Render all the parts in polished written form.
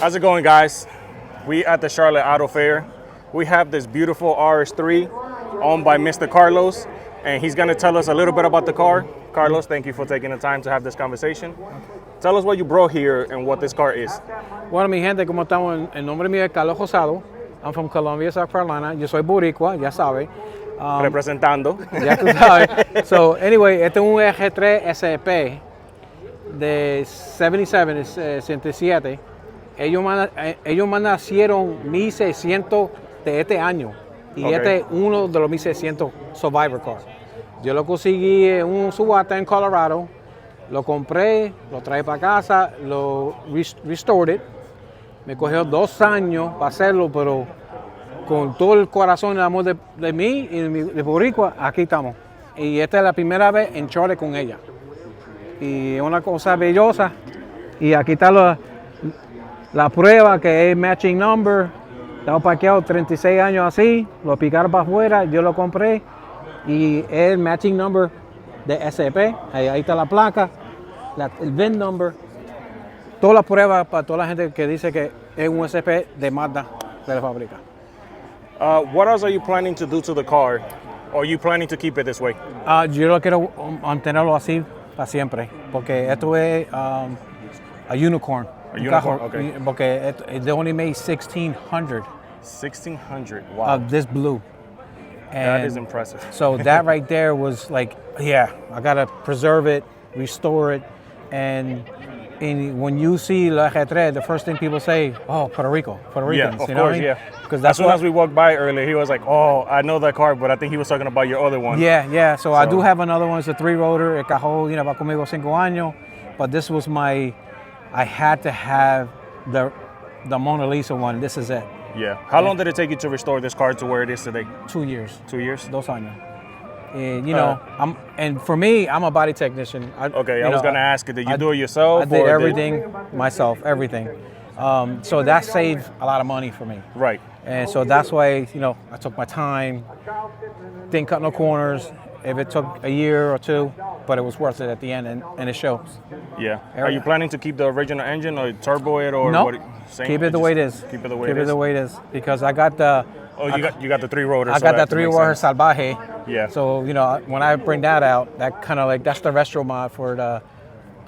How's it going, guys? We at the Charlotte Auto Fair. We have this beautiful RS3 owned by Mr. Carlos, and he's gonna tell us a little bit about the car. Carlos, thank you for taking the time to have this conversation. Tell us what you brought here and what this car is. Bueno, mi gente, ¿cómo estamos? El nombre mío es Carlos Rosado. I'm from Columbia, South Carolina. Yo soy boricua, ya sabes. Representando. Ya tú sabes. So, anyway, este es un R3 SP de 77. Ellos me nacieron 1600 de este año. Y Okay. este es uno de los 1600 Survivor Cars. Yo lo conseguí en un subasta en Colorado. Lo compré, lo traje para casa, lo restored it. Me cogió 2 años para hacerlo, pero con todo el corazón y el amor de mí y de Boricua, aquí estamos. Y esta es la primera vez en Charlotte con ella. Y es una cosa bellosa. Y aquí está la prueba que es matching number. Estaba parqueado 36 años así, lo picaron para afuera, yo lo compré. Y es el matching number de SP. Ahí está la placa, el VIN number. Todas las pruebas para toda la gente que dice que es un SP de Mazda de la fábrica. What else are you planning to do to the car? Or are you planning to keep it this way? Yo lo quiero mantenerlo así para siempre, porque esto es a unicorn. A unicorn, okay. Porque they only made 1,600 1,600, wow. of this blue. That And is impressive. So that right there was like, yeah, I gotta preserve it, restore it, and when you see La R3, the first thing people say, oh, Puerto Ricans, Yeah, of you know course, what I mean? yeah. Because As that's soon what, as we walked by earlier, he was like, oh, I know that car, but I think he was talking about your other one. Yeah. So I do So- have another one. It's a 3-rotor. El cajón, va conmigo 5 años. But this was I had to have the Mona Lisa one. This is it. Yeah. How long did it take you to restore this car to where it is today? 2 years. 2 years? 2 años. And for me, I'm a body technician. Okay, I was going to ask you, did you do it yourself? I did or everything myself, everything. So that saved a lot of money for me. Right. And so that's why, I took my time, didn't cut no corners. If it took a year or 2, but it was worth it at the end, and it shows. Yeah. Are you planning to keep the original engine or turbo it or No, what? Same? keep it the way it is. Keep it the way Keep it it is. the way it is, because I got the. Oh, you got the 3 rotors. I so got that that makes 3-rotor sense. Salvaje. Yeah. So when I bring that out, that kind of like that's the retro mod for to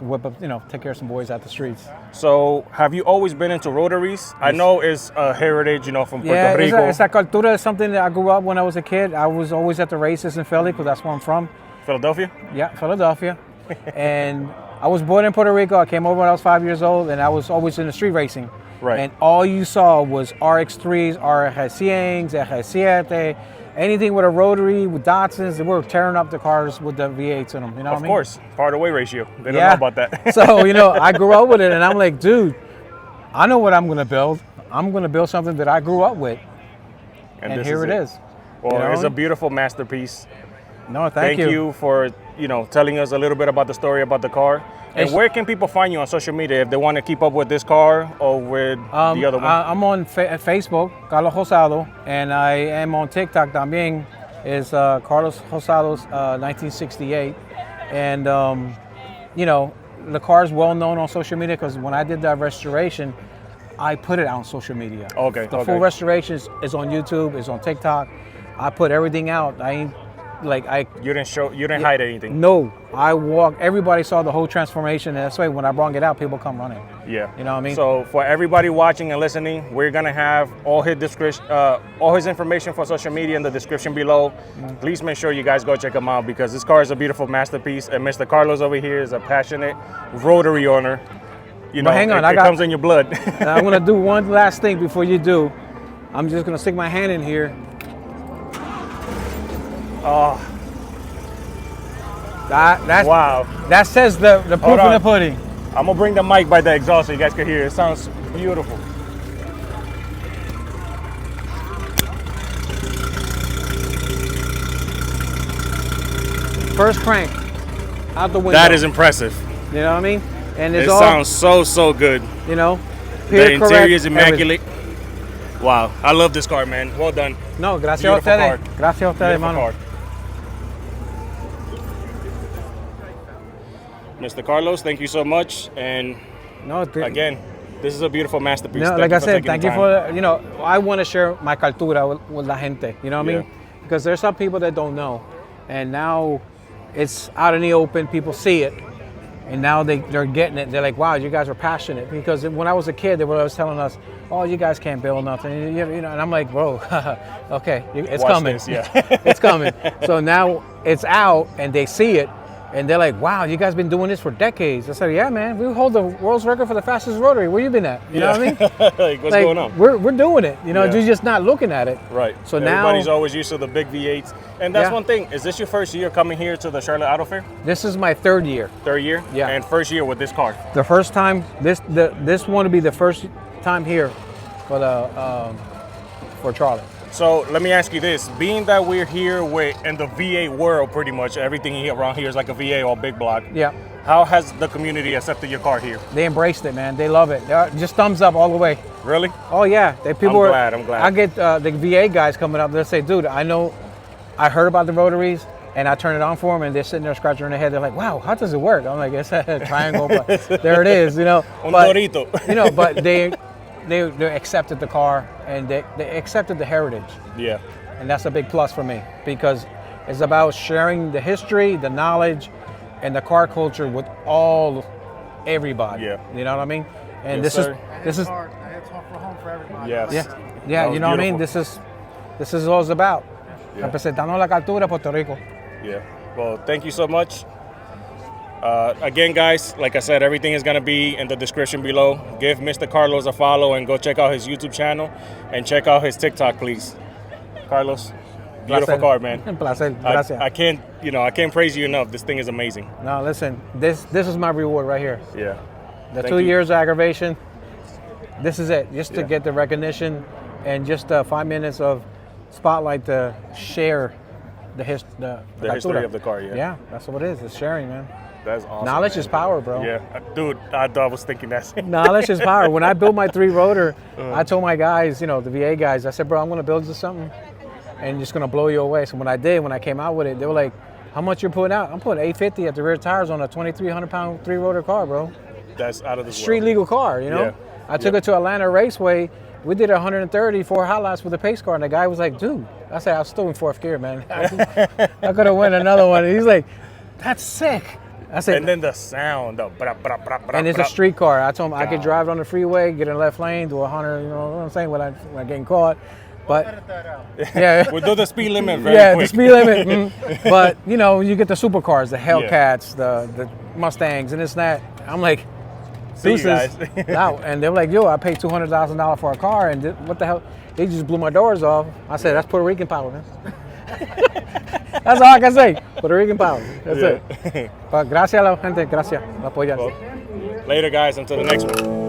whip up, take care of some boys out the streets. So, have you always been into rotaries? I know it's a heritage, from Puerto Yeah, Rico. esa cultura is something that I grew up when I was a kid. I was always at the races in Philly because that's where I'm from. Philadelphia? Yeah, Philadelphia. And I was born in Puerto Rico. I came over when I was 5 years old, and I was always in the street racing. Right. And all you saw was RX3s, RX100s, RX7, anything with a rotary, with Datsuns. They were tearing up the cars with the V8s in them. You know what I Of mean? course. Power to weight ratio. They don't Yeah. know about that. So, I grew up with it, and I'm like, dude, I know what I'm going to build. I'm going to build something that I grew up with. And this here it is. Well, You know it's what I a mean? beautiful masterpiece. No, Thank you for, telling us a little bit about the story about the car. And It's- where can people find you on social media if they want to keep up with this car or with the other one? I'm on Facebook, Carlos Rosado, and I am on TikTok también. It's Carlos Rosado's 1968. And, the car is well known on social media because when I did that restoration, I put it out on social media. Okay, The okay. full restoration is on YouTube, is on TikTok. I put everything out. You didn't hide anything. No, I walked. Everybody saw the whole transformation, and that's why when I brought it out, people come running. Yeah. You know what I mean? So for everybody watching and listening, we're gonna have all his information for social media in the description below. Please make sure you guys go check him out because this car is a beautiful masterpiece, and Mr. Carlos over here is a passionate rotary owner. hang on, it comes in your blood. And I'm gonna do one last thing before you do. I'm just gonna stick my hand in here. Oh, That's wow. That says the proof in on. the pudding. I'm gonna bring the mic by the exhaust so you guys can hear. It sounds beautiful. First crank out the window. That is impressive. You know what I mean? And It it's all sounds so good. peer The interior correct, is immaculate. Wow, I love this car, man. Well done. everything. No, gracias Beautiful a ustedes. car. Gracias a ustedes, Beautiful hermano. car. Mr. Carlos, thank you so much. And No, again, This is a beautiful masterpiece. No, Thank like you I for said, taking thank the you time. for, you know, I want to share my cultura with la gente, you know what I Yeah. mean? Because there's some people that don't know. And now it's out in the open, people see it. And now they're getting it. They're like, wow, you guys are passionate. Because when I was a kid, they were always telling us, oh, you guys can't build nothing. You know, and I'm like, bro, okay, it's Watch coming. this, yeah. It's coming. So now it's out and they see it. And they're like, wow, you guys been doing this for decades. I said, yeah, man, we hold the world's record for the fastest rotary. Where you been at? You know what I mean? Like, what's going on? We're doing it. You know, Yeah. you're just not looking at it. Right. So now Everybody's always used to the big V8s. And that's Yeah. one thing. Is this your first year coming here to the Charlotte Auto Fair? this is my third year. Third year? Yeah. And first year with this car. The first time this one to be the first time here for the for Charlotte. So let me ask you this: being that we're here in the V8 world, pretty much everything here around here is like a V8 or big block. Yeah. How has the community accepted your car here? They embraced it, man. They love it. Just thumbs up all the way. Really? Oh yeah, people. I'm glad. I get the VA guys coming up. They'll say, "Dude, I heard about the rotaries, and I turn it on for them, and they're sitting there scratching their head. They're like, wow, how does it work?" I'm like, it's a triangle, but there it is, you know. Un But, dorito. you know, but they accepted the car, and they accepted the heritage, Yeah. and that's a big plus for me because it's about sharing the history, the knowledge, and the car culture with everybody. Yeah. You know what I mean? And Yes, sir. this is. It's for home for everybody. Yes. Yeah, That yeah, was you know what I mean. beautiful. This is what it's about. Yeah. Representando la cultura de Puerto Rico. Yeah. Well, thank you so much. Again, guys, like I said, everything is going to be in the description below. Give Mr. Carlos a follow and go check out his YouTube channel and check out his TikTok, please. Carlos, beautiful Placer. car, man. Un placer. Gracias. I can't praise you enough. This thing is amazing. No, listen, this is my reward right here. Yeah. The Thank 2 you. years of aggravation. This is it. Just to Yeah. get the recognition and just 5 minutes of spotlight to share the history of the car, yeah. Yeah, that's what it is. It's sharing, man. That's awesome. Knowledge man. is power, bro. Yeah. Dude, I was thinking that. Knowledge is power. When I built my 3-rotor, I told my guys, you know, the VA guys, I said, bro, I'm going to build you something and it's going to blow you away. So when I came out with it, they were like, how much you're putting out? I'm putting $850 at the rear tires on a 2,300-pound 3-rotor car, bro. That's out of this Street world. legal car, you know? Yeah. I took it to Atlanta Raceway. We did 130, 4 hot laps with a pace car, and the guy was like, dude, I said, I was still in 4th gear, man. I could have won another one. And he's like, that's sick. I said, And then the sound. The bra, bra, bra, bra, and it's a bra. street car. I told him I could God. drive it on the freeway, get in the left lane, do 100, you know what I'm saying, when I'm getting caught. But, Edit that out. yeah. We'll do the speed limit very Yeah, quick. the speed limit. But, you know, you get the supercars, the Hellcats, the Mustangs, and this and that. I'm like, See you deuces. guys. Now, and they're like, yo, I paid $200,000 for a car, and what the hell? They just blew my doors off. I said, that's Puerto Rican power, man. That's all I can say. Puerto Rican power. That's Yeah. it. But gracias a la gente, gracias. La apoyan. Well, later, guys. Until the next one.